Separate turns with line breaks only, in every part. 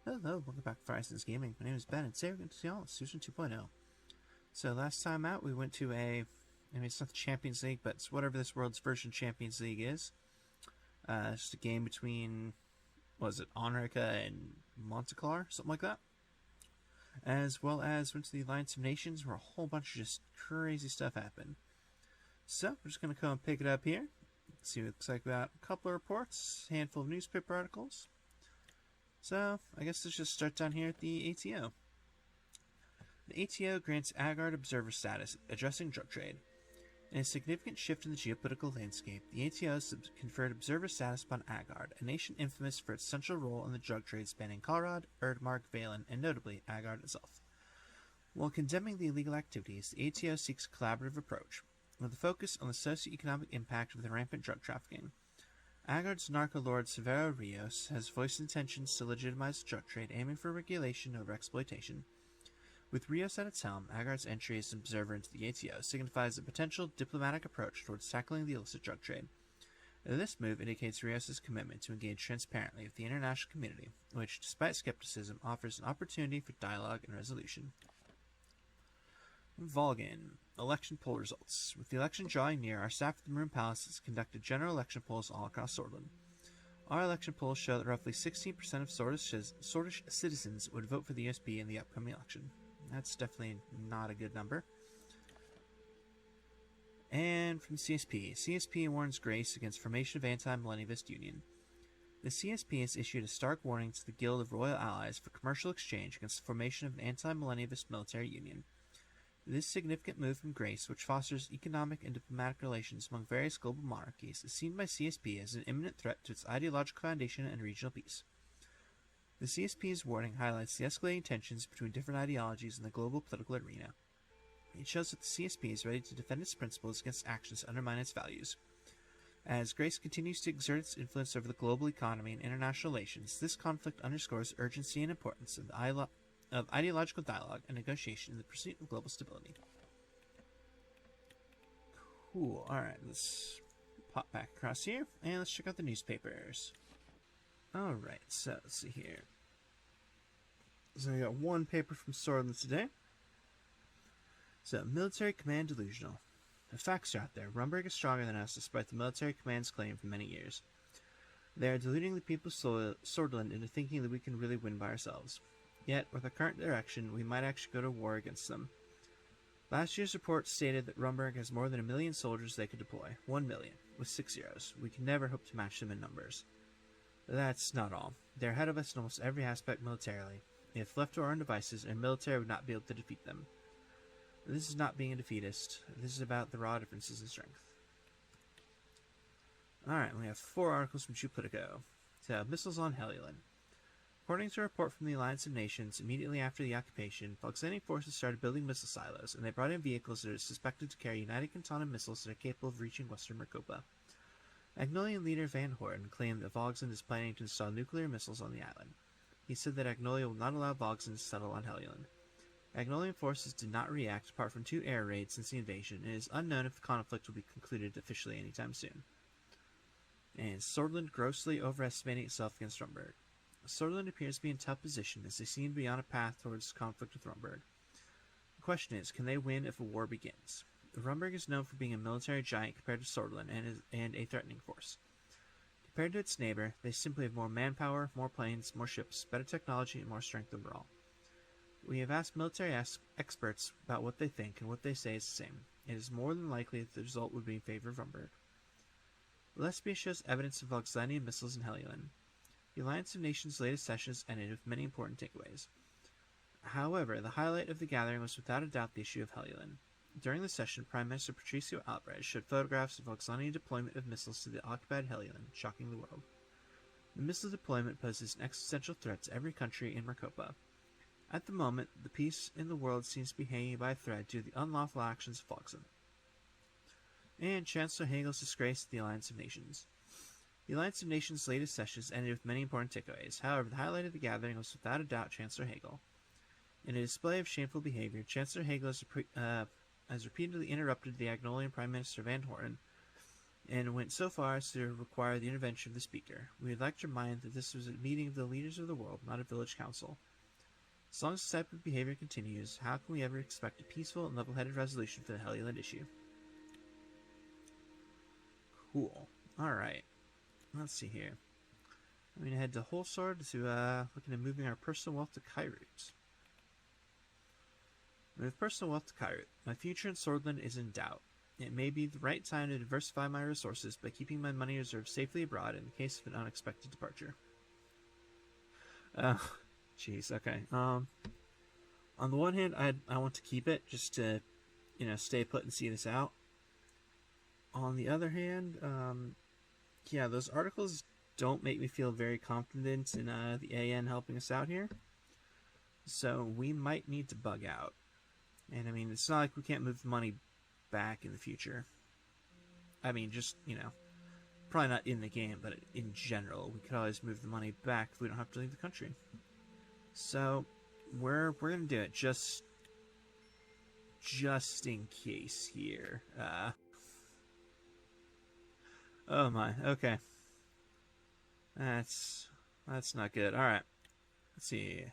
Hello, welcome back to Horizons Gaming. My name is Ben, and today we're going to see all of Suzerain 2.0. So last time out, we went to it's not the Champions League, but it's whatever this world's version Champions League is. It's just a game between, Onrika and Monteclar, something like that. As well as went to the Alliance of Nations, where a whole bunch of just crazy stuff happened. So, we're just going to come and pick it up here. See what it looks like. We got a couple of reports, a handful of newspaper articles. So, I guess let's just start down here at the ATO. The ATO grants Agard observer status, addressing drug trade. In a significant shift in the geopolitical landscape, the ATO has conferred observer status upon Agard, a nation infamous for its central role in the drug trade spanning Kalrad, Erdmark, Valen, and notably Agard itself. While condemning the illegal activities, the ATO seeks a collaborative approach, with a focus on the socio-economic impact of the rampant drug trafficking. Agard's narco-lord Severo Rios has voiced intentions to legitimize the drug trade, aiming for regulation over exploitation. With Rios at its helm, Agard's entry as an observer into the ATO signifies a potential diplomatic approach towards tackling the illicit drug trade. This move indicates Rios' commitment to engage transparently with the international community, which, despite skepticism, offers an opportunity for dialogue and resolution. Volgan. Election poll results. With the election drawing near, our staff at the Maroon Palace has conducted general election polls all across Sordland. Our election polls show that roughly 16% of Sordish citizens would vote for the USB in the upcoming election. That's definitely not a good number. And from the CSP warns Grace against formation of anti-millennialist union. The CSP has issued a stark warning to the Guild of Royal Allies for commercial exchange against the formation of an anti-millennialist military union. This significant move from Grace, which fosters economic and diplomatic relations among various global monarchies, is seen by CSP as an imminent threat to its ideological foundation and regional peace. The CSP's warning highlights the escalating tensions between different ideologies in the global political arena. It shows that the CSP is ready to defend its principles against actions that undermine its values. As Grace continues to exert its influence over the global economy and international relations, this conflict underscores the urgency and importance of ideological dialogue and negotiation in the pursuit of global stability. Cool. Alright, let's pop back across here, and let's check out the newspapers. Alright, so let's see here. So we got one paper from Sordland today. So, military command delusional. The facts are out there. Rumberg is stronger than us, despite the military command's claim for many years. They are deluding the people of Sordland into thinking that we can really win by ourselves. Yet, with our current direction, we might actually go to war against them. Last year's report stated that Rumberg has more than 1 million soldiers they could deploy. 1 million, with 6 zeros. We can never hope to match them in numbers. That's not all. They're ahead of us in almost every aspect militarily. If left to our own devices, our military would not be able to defeat them. This is not being a defeatist. This is about the raw differences in strength. Alright, we have 4 articles from Geopolitico. So, missiles on Helluland. According to a report from the Alliance of Nations, immediately after the occupation, Volksanian forces started building missile silos, and they brought in vehicles that are suspected to carry United Canton missiles that are capable of reaching western Mercopa. Agnolian leader Van Horten claimed that Volksand is planning to install nuclear missiles on the island. He said that Agnolia will not allow Volksand to settle on Helluland. Agnolian forces did not react apart from 2 air raids since the invasion, and it is unknown if the conflict will be concluded officially anytime soon. And Sordland grossly overestimating itself against Rumberg. Sordland appears to be in a tough position as they seem to be on a path towards conflict with Rumberg. The question is, can they win if a war begins? Rumberg is known for being a military giant compared to Sordland and a threatening force. Compared to its neighbor, they simply have more manpower, more planes, more ships, better technology, and more strength overall. We have asked military experts about what they think, and what they say is the same. It is more than likely that the result would be in favor of Rumberg. Lesbia shows evidence of Volksanian missiles in Helluland. The Alliance of Nations' latest session has ended with many important takeaways. However, the highlight of the gathering was without a doubt the issue of Helluland. During the session, Prime Minister Patricio Alvarez showed photographs of Volksanian deployment of missiles to the occupied Helluland, shocking the world. The missile deployment poses an existential threat to every country in Mercopa. At the moment, the peace in the world seems to be hanging by a thread due to the unlawful actions of Volksand. And Chancellor Hagel's disgrace to the Alliance of Nations. The Alliance of Nations' latest sessions ended with many important takeaways. However, the highlight of the gathering was without a doubt Chancellor Hagel. In a display of shameful behavior, Chancellor Hagel has repeatedly interrupted the Agnolian Prime Minister Van Horten and went so far as to require the intervention of the speaker. We would like to remind that this was a meeting of the leaders of the world, not a village council. As long as this type of behavior continues, how can we ever expect a peaceful and level-headed resolution for the Helluland issue? Cool. Alright. Let's see here. I'm going to head to Holsword to looking at moving our personal wealth to Kyrut. Move personal wealth to Kyrut. My future in Sordland is in doubt. It may be the right time to diversify my resources by keeping my money reserved safely abroad in the case of an unexpected departure. Jeez, okay. On the one hand, I want to keep it just to, stay put and see this out. On the other hand, yeah, those articles don't make me feel very confident in the AN helping us out here. So we might need to bug out. And I mean, it's not like we can't move the money back in the future. I mean, just, probably not in the game, but in general, we could always move the money back if we don't have to leave the country. So we're gonna do it just in case here. Oh my, okay. That's not good. Alright. Let's see.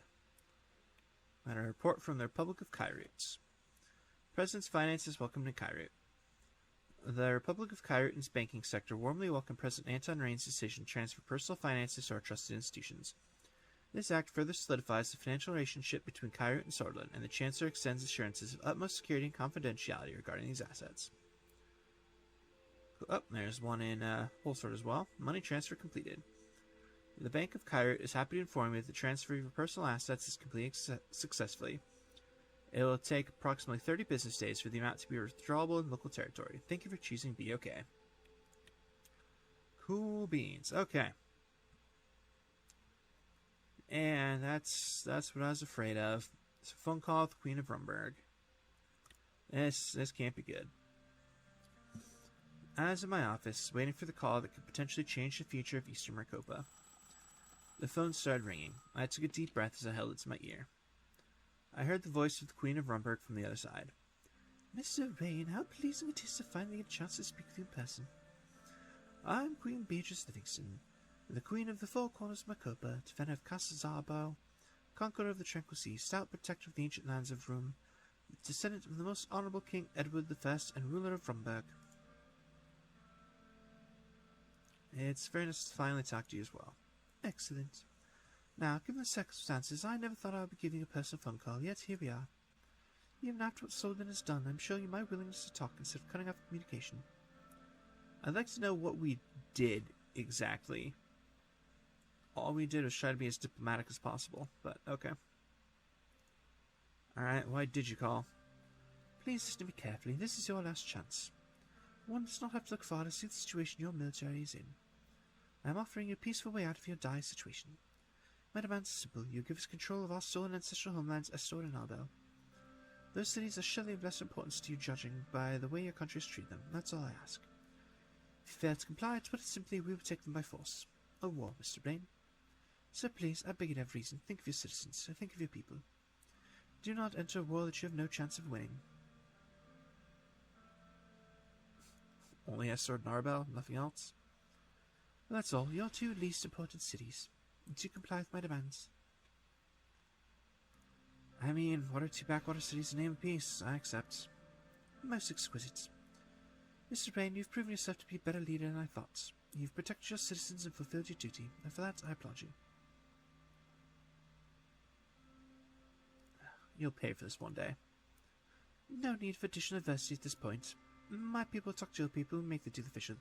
Got a report from the Republic of Kyrut. President's finances welcome to Kyrut. The Republic of Kyrut and its banking sector warmly welcome President Anton Rain's decision to transfer personal finances to our trusted institutions. This act further solidifies the financial relationship between Kyrut and Sordland, and the Chancellor extends assurances of utmost security and confidentiality regarding these assets. Oh, there's one in Holsword as well. Money transfer completed. The Bank of Kyrut is happy to inform you that the transfer of your personal assets is completed successfully. It will take approximately 30 business days for the amount to be withdrawable in local territory. Thank you for choosing BOK. Cool beans. Okay. And that's what I was afraid of. It's a phone call with the Queen of Rumberg. This can't be good. I was in my office, waiting for the call that could potentially change the future of Eastern Maricopa. The phone started ringing. I took a deep breath as I held it to my ear. I heard the voice of the Queen of Rumberg from the other side. Mr. Rain, how pleasing it is to finally get a chance to speak with you in person. I'm Queen Beatrice Livingston, the Queen of the Four Corners of Maricopa, defender of Castle Zarbao, conqueror of the Tranquil Sea, stout protector of the ancient lands of Rum, descendant of the most honorable King Edward I, and ruler of Rumberg. It's very nice to finally talk to you as well. Excellent. Now, given the circumstances, I never thought I would be giving a personal phone call, yet here we are. Even after what Sordland has done, I'm showing you my willingness to talk instead of cutting off communication. I'd like to know what we did exactly. All we did was try to be as diplomatic as possible, but okay. Alright, why did you call? Please listen to me carefully. This is your last chance. One does not have to look far to see the situation your military is in. I am offering you a peaceful way out of your dire situation. My demands are simple. You give us control of our stolen ancestral homelands, Estor and Arbel. Those cities are surely of lesser importance to you, judging by the way your countries treat them. That's all I ask. If you fail to comply, to put it simply, we will take them by force. A war, Mr. Blaine. So please, I beg you to have reason. Think of your citizens. Think of your people. Do not enter a war that you have no chance of winning. Only Estor and Arbel, nothing else? Well, that's all. Your two least important cities. Do you comply with my demands? I mean, what are two backwater cities in the name of peace? I accept. Most exquisite. Mr. Rain, you've proven yourself to be a better leader than I thought. You've protected your citizens and fulfilled your duty, and for that I applaud you. You'll pay for this one day. No need for additional adversity at this point. My people talk to your people and make the deal official.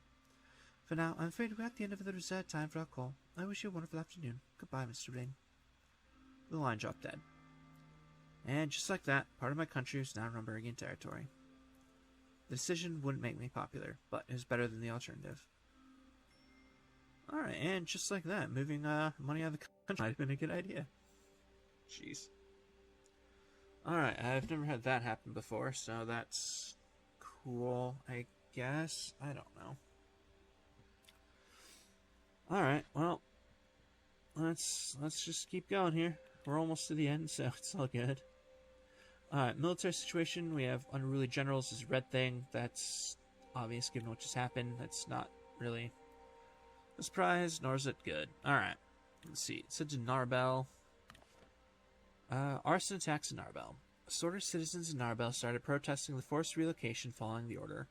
For now, I'm afraid we're at the end of the reserved time for our call. I wish you a wonderful afternoon. Goodbye, Mr. Rain. The line dropped dead. And just like that, part of my country is now Rumbergian territory. The decision wouldn't make me popular, but it was better than the alternative. Alright, and just like that, moving money out of the country might have been a good idea. Jeez. Alright, I've never had that happen before, so that's cool, I guess. I don't know. Alright, well, let's just keep going here. We're almost to the end, so it's all good. Alright, military situation. We have unruly generals as red thing. That's obvious given what just happened. That's not really a surprise, nor is it good. Alright, let's see. It said to Narbel. Arson attacks in Narbel. Sorter citizens in Narbel started protesting the forced relocation following the order.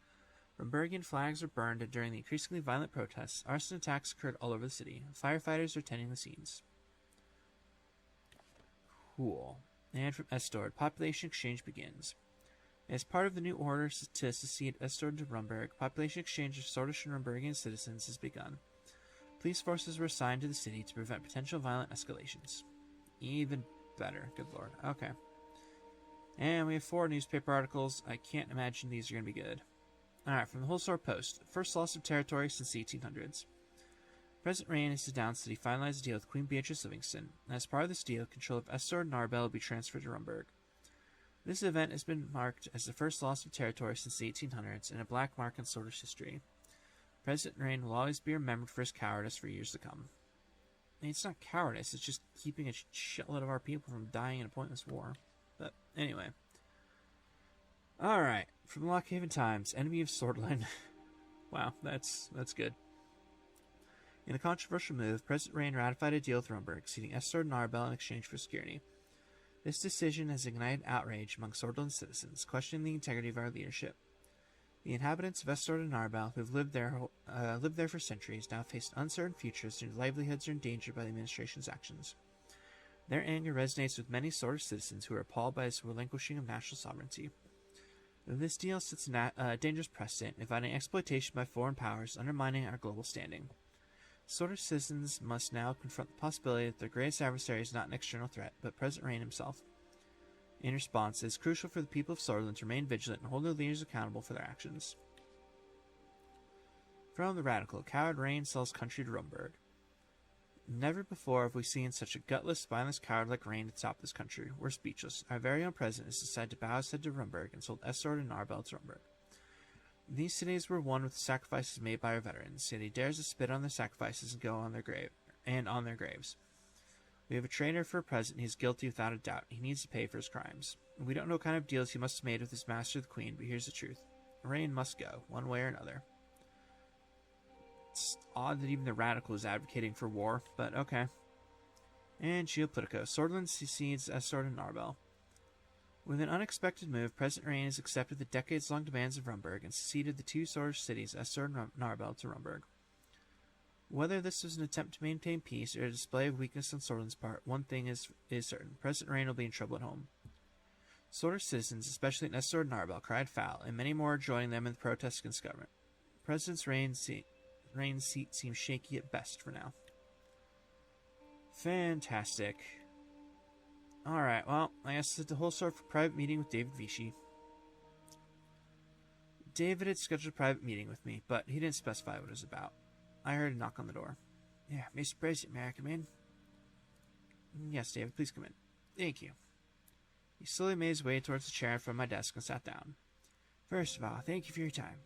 Rumburgian flags were burned, and during the increasingly violent protests, arson attacks occurred all over the city. Firefighters are tending the scenes. Cool. And from Estord, population exchange begins. As part of the new order to secede Estord to Rumburg, population exchange of Sortish and Rumburgian citizens has begun. Police forces were assigned to the city to prevent potential violent escalations. Even better, good lord. Okay. And we have 4 newspaper articles. I can't imagine these are going to be good. Alright, from the Wholesale Post. First loss of territory since the 1800s. President Rain has announced that he finalized a deal with Queen Beatrice Livingston. As part of this deal, control of Estord and Narbel will be transferred to Rumburg. This event has been marked as the first loss of territory since the 1800s and a black mark in Sortish history. President Rain will always be remembered for his cowardice for years to come. I mean, it's not cowardice, it's just keeping a shitload of our people from dying in a pointless war. But anyway. Alright, from the Lockhaven Times, enemy of Sordland. Wow, that's good. In a controversial move, President Rain ratified a deal with Rumburg, ceding Estord and Narbel in exchange for security. This decision has ignited outrage among Sordland citizens, questioning the integrity of our leadership. The inhabitants of Estord and Narbel, who have lived there for centuries, now face uncertain futures and their livelihoods are endangered by the administration's actions. Their anger resonates with many Sortish citizens who are appalled by this relinquishing of national sovereignty. This deal sets a dangerous precedent, inviting exploitation by foreign powers, undermining our global standing. Sortish citizens must now confront the possibility that their greatest adversary is not an external threat, but President Rain himself. In response, it is crucial for the people of Sordland to remain vigilant and hold their leaders accountable for their actions. From the Radical, coward Rain sells country to Rumburg. Never before have we seen such a gutless, spineless coward like Rain to top this country. We're speechless. Our very own president has decided to bow his head to Rumburg and sold Estord and Narbel to Rumburg. These cities were won with the sacrifices made by our veterans, yet he dares to spit on their sacrifices and go on their graves. We have a traitor for a president. He is guilty without a doubt. He needs to pay for his crimes. We don't know what kind of deals he must have made with his master, the Queen, but here's the truth. Rain must go, one way or another. It's odd that even the Radical is advocating for war, but okay. And Geopolitico. Sordland secedes Estord and Narbel. With an unexpected move, President Rain has accepted the decades-long demands of Rumburg and seceded the 2 Sortish cities, Estord and Narbel, to Rumburg. Whether this was an attempt to maintain peace or a display of weakness on Sordland's part, one thing is certain. President Rain will be in trouble at home. Sortish citizens, especially in Estord and Narbel, cried foul, and many more are joining them in the protests against government. President Rain's seat seems shaky at best for now. Fantastic. Alright, well, I guess it's the whole sort of private meeting with David Vichy. David had scheduled a private meeting with me, but he didn't specify what it was about. I heard a knock on the door. Yeah, Mr. President, may I come in? Yes, David, please come in. Thank you. He slowly made his way towards the chair in front of my desk and sat down. First of all, thank you for your time.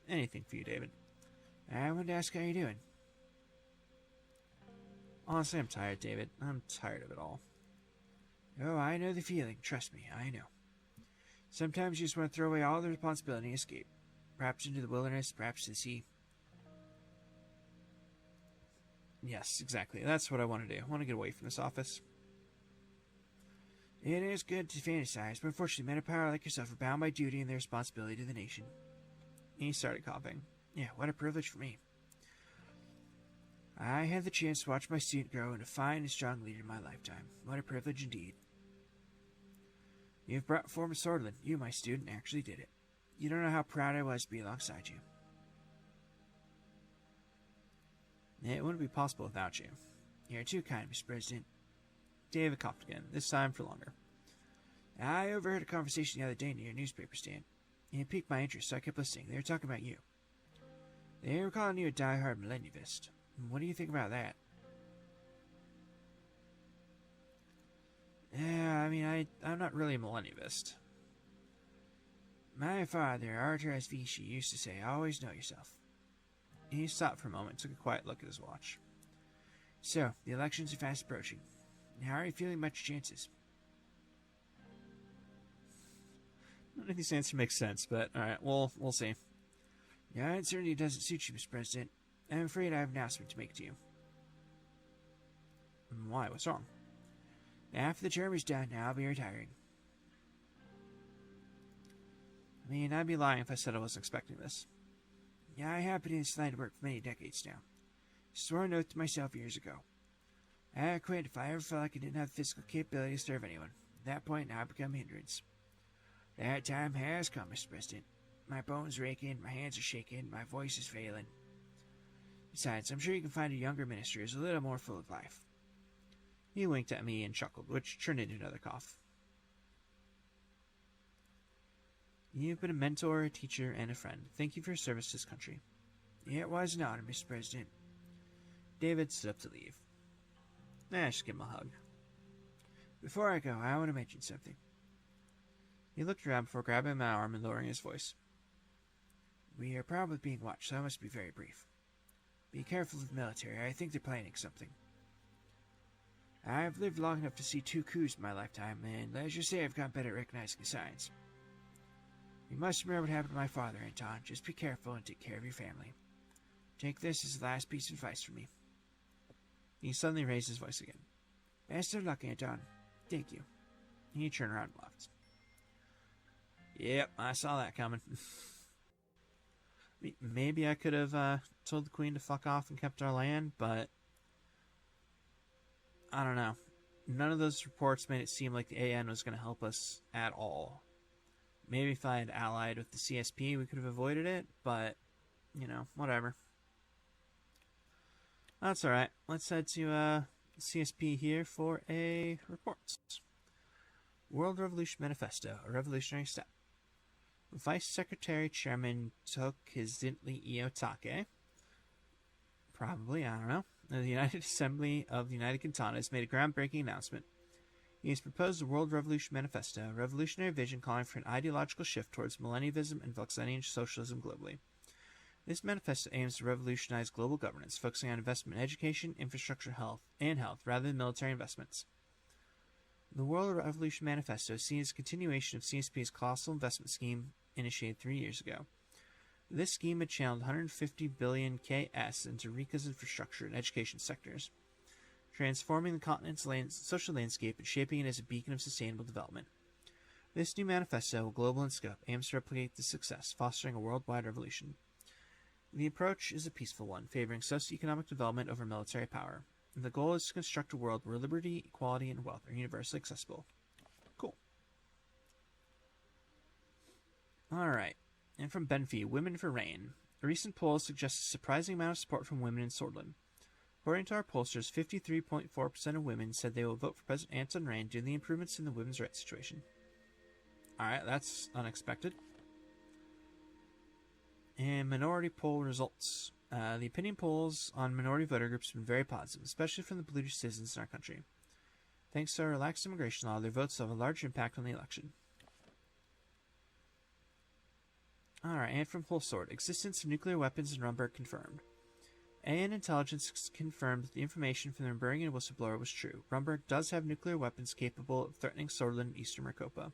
Anything for you, David. I wanted to ask how you're doing. Honestly, I'm tired, David. I'm tired of it all. Oh, I know the feeling. Trust me, I know. Sometimes you just want to throw away all the responsibility and escape. Perhaps into the wilderness, perhaps to the sea. Yes, exactly. That's what I want to do. I want to get away from this office. It is good to fantasize, but unfortunately men of power like yourself are bound by duty and their responsibility to the nation. And he started coughing. Yeah, what a privilege for me. I had the chance to watch my student grow into a fine and strong leader in my lifetime. What a privilege indeed. You have brought form of Sordland. You, my student, actually did it. You don't know how proud I was to be alongside you. It wouldn't be possible without you. You're too kind, Mr. President. David coughed again, this time for longer. I overheard a conversation the other day near your newspaper stand. It piqued my interest, so I kept listening. They were talking about you. They were calling you a die-hard millennialist. What do you think about that? Yeah, I mean, I'm not really a millennialist. My father, Arthur S. Vichy, used to say, always know yourself. He stopped for a moment and took a quiet look at his watch. So, the elections are fast approaching. How are you feeling about your chances? None of these answers make sense, but alright, we'll see. Your uncertainty doesn't suit you, Mr. President. I'm afraid I have an announcement to make to you. Why? What's wrong? After the term is done, I'll be retiring. I mean, I'd be lying if I said I wasn't expecting this. Yeah, I have been in this line of work for many decades now. Swore an oath to myself years ago. I quit if I ever felt like I didn't have the physical capability to serve anyone. At that point, now I've become a hindrance. That time has come, Mr. President. My bones are aching, my hands are shaking, my voice is failing. Besides, I'm sure you can find a younger minister who's a little more full of life. He winked at me and chuckled, which turned into another cough. You've been a mentor, a teacher, and a friend. Thank you for your service to this country. It was an honor, Mr. President. David stood up to leave. I just give him a hug. Before I go, I want to mention something. He looked around before grabbing my arm and lowering his voice. We are probably being watched, so I must be very brief. Be careful of the military. I think they're planning something. I've lived long enough to see 2 coups in my lifetime, and let's just say I've got better at recognizing the signs. You must remember what happened to my father, Anton. Just be careful and take care of your family. Take this as the last piece of advice from me. He suddenly raised his voice again. Best of luck, Anton. Thank you. He turned around and left. Yep, I saw that coming. Maybe I could have told the Queen to fuck off and kept our land, but I don't know. None of those reports made it seem like the AN was going to help us at all. Maybe if I had allied with the CSP, we could have avoided it, but, you know, whatever. That's alright. Let's head to CSP here for a report. World Revolution Manifesto, a revolutionary step. Vice Secretary Chairman Tokizintli Iotake, probably, I don't know, the United Assembly of the United Kantanas made a groundbreaking announcement. He has proposed the World Revolution Manifesto, a revolutionary vision calling for an ideological shift towards millennialism and Vuxenian socialism globally. This manifesto aims to revolutionize global governance, focusing on investment in education, infrastructure, health, rather than military investments. The World Revolution Manifesto is seen as a continuation of CSP's colossal investment scheme initiated 3 years ago. This scheme had channeled 150 billion KS into Rica's infrastructure and education sectors, transforming the continent's social landscape and shaping it as a beacon of sustainable development. This new manifesto, global in scope, aims to replicate this success, fostering a worldwide revolution. The approach is a peaceful one, favoring socioeconomic development over military power. And the goal is to construct a world where liberty, equality, and wealth are universally accessible. Cool. Alright. And from Benfey, Women for Reign. A recent poll suggests a surprising amount of support from women in Sordland. According to our pollsters, 53.4% of women said they will vote for President Anton Reign due to the improvements in the women's rights situation. Alright, that's unexpected. And minority poll results. The opinion polls on minority voter groups have been very positive, especially from the British citizens in our country. Thanks to our relaxed immigration law, their votes will have a large impact on the election. Alright, and from Whole Sword. Existence of nuclear weapons in Rumberg confirmed. AN intelligence confirmed that the information from the Rumbergian whistleblower was true. Rumberg does have nuclear weapons capable of threatening Sordland and Eastern Maricopa.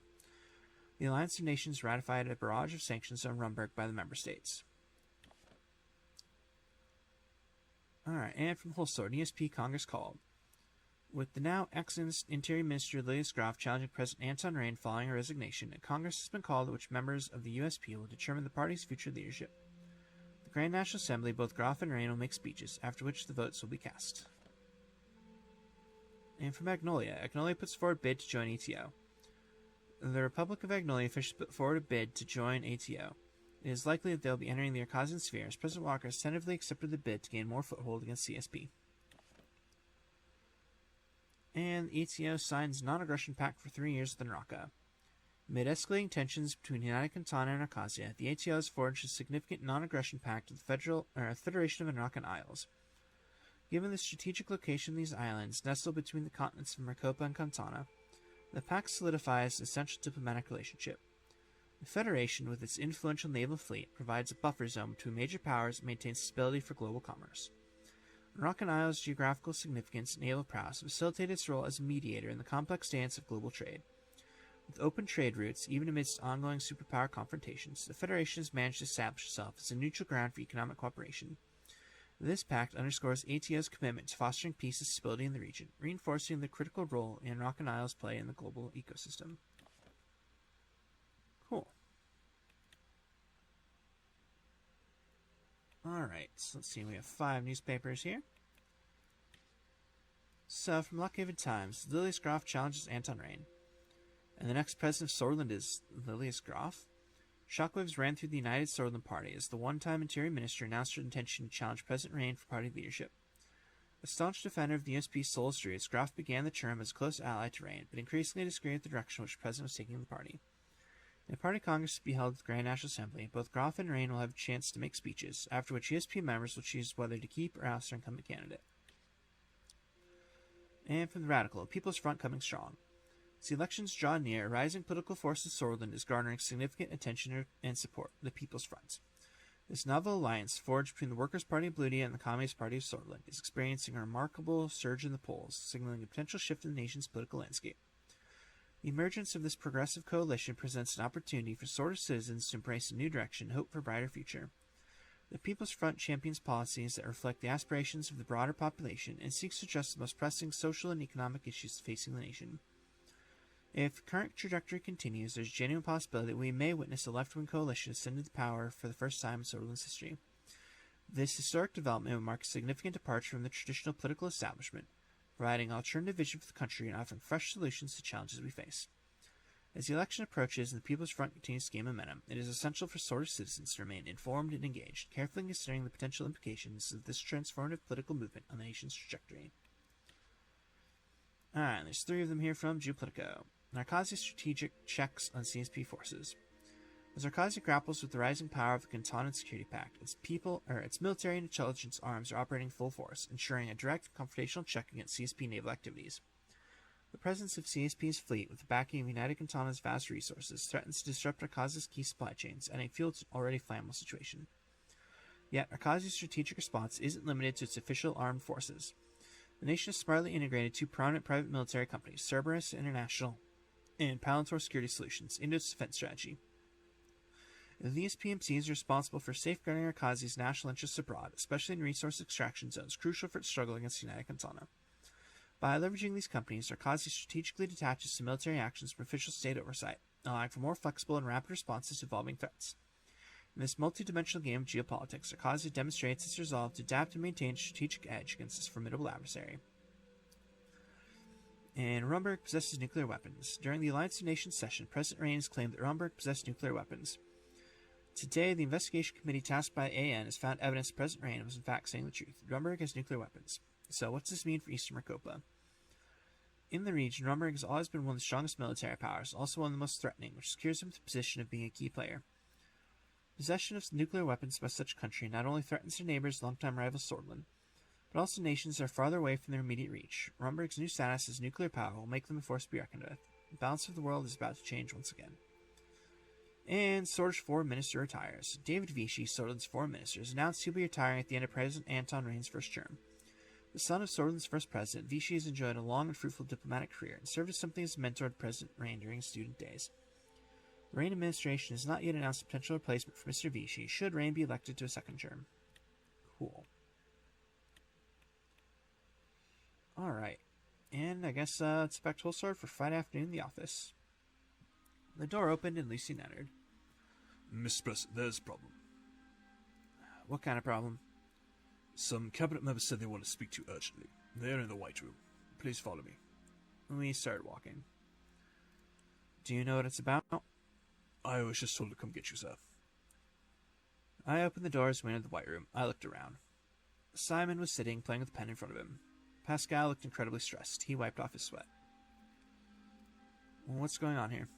The Alliance of Nations ratified a barrage of sanctions on Rumberg by the member states. Alright, and from Whole Sword, ESP Congress called. With the now ex-Interior Minister Lilias Graf challenging President Anton Reign following her resignation, a Congress has been called at which members of the USP will determine the party's future leadership. The Grand National Assembly, both Graf and Reign will make speeches, after which the votes will be cast. And from Agnolia, Agnolia puts forward bid to join ATO. The Republic of Agnolia officially put forward a bid to join ATO. It is likely that they will be entering the Arcasian sphere, as President Walker has tentatively accepted the bid to gain more foothold against CSP. And the ATO signs non-aggression pact for 3 years with Naraka. Amid escalating tensions between United Cantana and Arcasia, the ATO has forged a significant non-aggression pact with the Federation of Anrakan Isles. Given the strategic location of these islands, nestled between the continents of Maricopa and Cantana, the pact solidifies an essential diplomatic relationship. The Federation, with its influential naval fleet, provides a buffer zone between major powers and maintains stability for global commerce. Anrakan Isles' geographical significance and naval prowess facilitate its role as a mediator in the complex dance of global trade. With open trade routes, even amidst ongoing superpower confrontations, the Federation has managed to establish itself as a neutral ground for economic cooperation. This pact underscores ATO's commitment to fostering peace and stability in the region, reinforcing the critical role Rock Isles play in the global ecosystem. Cool. Alright, so let's see, we have 5 newspapers here. So, from Lockhaven Times, Lilius Groff challenges Anton Rain. And the next president of Sordland is Lilius Groff. Shockwaves ran through the United Sordland Party as the one-time Interior Minister announced her intention to challenge President Rain for party leadership. A staunch defender of the USP's Souls Druids, Groff began the term as a close ally to Rain, but increasingly disagreed with the direction which the president was taking the party. In a party congress to be held at the Grand National Assembly, both Groff and Rain will have a chance to make speeches, after which USP members will choose whether to keep or oust their incumbent candidate. And from the Radical, People's Front coming strong. As the elections draw near, a rising political force in Sordland is garnering significant attention and support, the People's Front. This novel alliance, forged between the Workers' Party of Bludia and the Communist Party of Sordland, is experiencing a remarkable surge in the polls, signaling a potential shift in the nation's political landscape. The emergence of this progressive coalition presents an opportunity for Sordland citizens to embrace a new direction and hope for a brighter future. The People's Front champions policies that reflect the aspirations of the broader population and seeks to address the most pressing social and economic issues facing the nation. If the current trajectory continues, there's a genuine possibility that we may witness a left-wing coalition ascend to power for the first time in Sordland's history. This historic development will mark a significant departure from the traditional political establishment, providing an alternative vision for the country and offering fresh solutions to challenges we face. As the election approaches and the People's Front continues to gain momentum, it is essential for Sordland citizens to remain informed and engaged, carefully considering the potential implications of this transformative political movement on the nation's trajectory. Alright, there's 3 of them here from Geopolitico. Narkazi's strategic checks on CSP forces. As Narkazi grapples with the rising power of the Canton Security Pact, its military and intelligence arms are operating full force, ensuring a direct confrontational check against CSP naval activities. The presence of CSP's fleet, with the backing of United Cantana's vast resources, threatens to disrupt Narkazi's key supply chains, adding fuel to an already flammable situation. Yet, Narkazi's strategic response isn't limited to its official armed forces. The nation has smartly integrated 2 prominent private military companies, Cerberus International and Palantir Security Solutions, into its defense strategy. These PMCs are responsible for safeguarding Narkazi's national interests abroad, especially in resource extraction zones crucial for its struggle against United Cantana. By leveraging these companies, Narkazi strategically detaches to military actions from official state oversight, allowing for more flexible and rapid responses to evolving threats. In this multi-dimensional game of geopolitics, Narkazi demonstrates its resolve to adapt and maintain a strategic edge against this formidable adversary. And Rumberg possesses nuclear weapons. During the Alliance of Nations session, President Rain has claimed that Rumberg possessed nuclear weapons. Today, the investigation committee tasked by AN has found evidence that President Rain was in fact saying the truth. Rumberg has nuclear weapons. So, what's this mean for Eastern Marcopa? In the region, Rumberg has always been one of the strongest military powers, also one of the most threatening, which secures him the position of being a key player. Possession of nuclear weapons by such a country not only threatens their neighbors' longtime rival Sordland, but also nations that are farther away from their immediate reach. Rumberg's new status as nuclear power will make them a force to be reckoned with. The balance of the world is about to change once again. And Sordland's foreign minister retires. David Vichy, Sordland's foreign minister, has announced he'll be retiring at the end of President Anton Rain's first term. The son of Sordland's first president, Vichy has enjoyed a long and fruitful diplomatic career and served as something as a mentor to President Rain during his student days. The Rain administration has not yet announced a potential replacement for Mr. Vichy should Rain be elected to a second term. Cool. Alright. And I guess it's back to Sword for Friday afternoon in the office. The door opened and Lucien entered.
Mr. President, there's a problem.
What kind of problem?
Some cabinet members said they want to speak to you urgently. They're in the White Room. Please follow me.
We started walking. Do you know what it's about?
I was just told to come get you, sir.
I opened the door as we entered the White Room. I looked around. Simon was sitting, playing with a pen in front of him. Pascal looked incredibly stressed. He wiped off his sweat. What's going on here?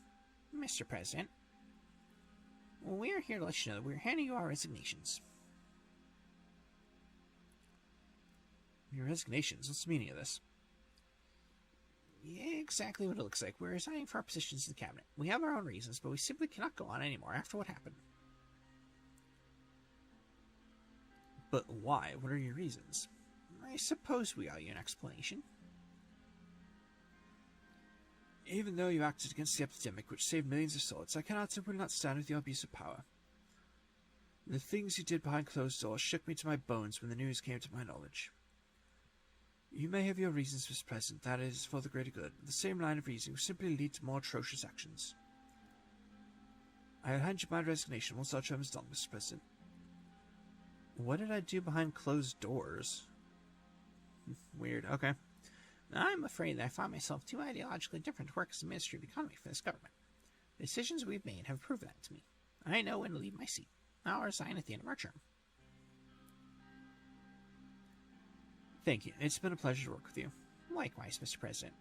Mr. President, we're here to let you know that we're handing you our resignations.
Your resignations? What's the meaning of this?
Yeah, exactly what it looks like. We're resigning for our positions in the cabinet. We have our own reasons, but we simply cannot go on anymore after what happened.
But why? What are your reasons?
I suppose we owe you an explanation.
Even though you acted against the epidemic which saved millions of swords, I cannot simply not stand with your abuse of power. The things you did behind closed doors shook me to my bones when the news came to my knowledge. You may have your reasons, Mr. President, that is for the greater good, but the same line of reasoning will simply lead to more atrocious actions. I will hand you my resignation once our term is done, Mr. President. What did I do behind closed doors? Weird, okay.
I'm afraid that I find myself too ideologically different to work as the Ministry of Economy for this government. The decisions we've made have proven that to me. I know when to leave my seat. I'll resign at the end of our term.
Thank you. It's been a pleasure to work with you.
Likewise, Mr. President.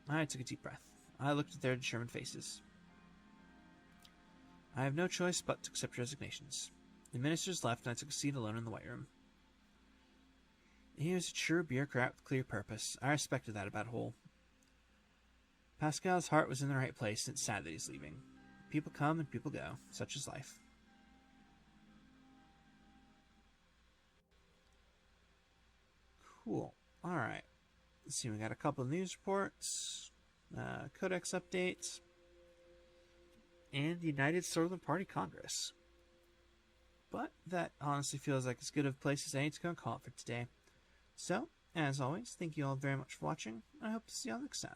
I took a deep breath. I looked at their determined faces. I have no choice but to accept resignations. The ministers left, and I took a seat alone in the White Room. He was a true bureaucrat with clear purpose. I respected that about Hole. Pascal's heart was in the right place, and it's sad that he's leaving. People come and people go. Such is life. Cool. Alright. Let's see, we got a couple of news reports, codex updates, and the United Sordland Party Congress. But that honestly feels like as good of a place as any to go and call it for today. So, as always, thank you all very much for watching, and I hope to see you all next time.